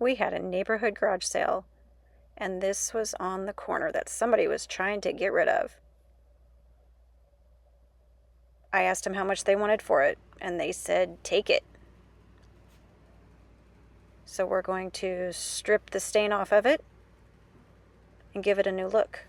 We had a neighborhood garage sale, and this was on the corner that somebody was trying to get rid of. I asked them how much they wanted for it, and they said, take it. So we're going to strip the stain off of it and give it a new look.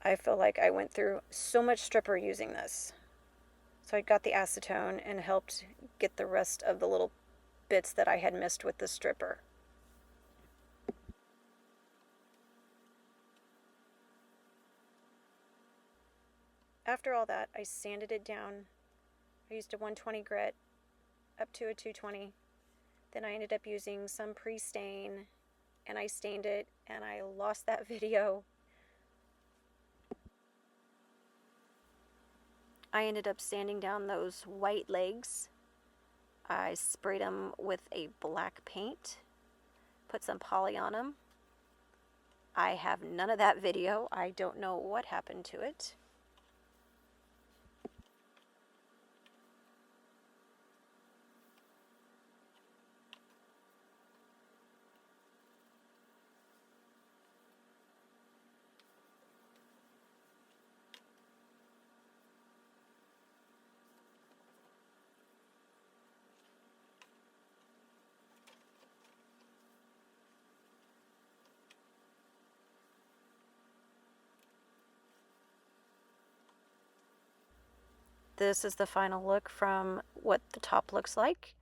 I feel like I went through so much stripper using this. So I got the acetone and helped get the rest of the little bits that I had missed with the stripper. After all that, I sanded it down. I used a 120 grit up to a 220. Then I ended up using some pre-stain, and I stained it, and I lost that video. I ended up sanding down those white legs. I sprayed them with a black paint, put some poly on them. I have none of that video. I don't know what happened to it. This is the final look from what the top looks like.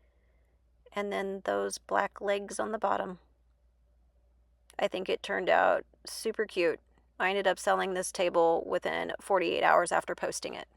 And then those black legs on the bottom. I think it turned out super cute. I ended up selling this table within 48 hours after posting it.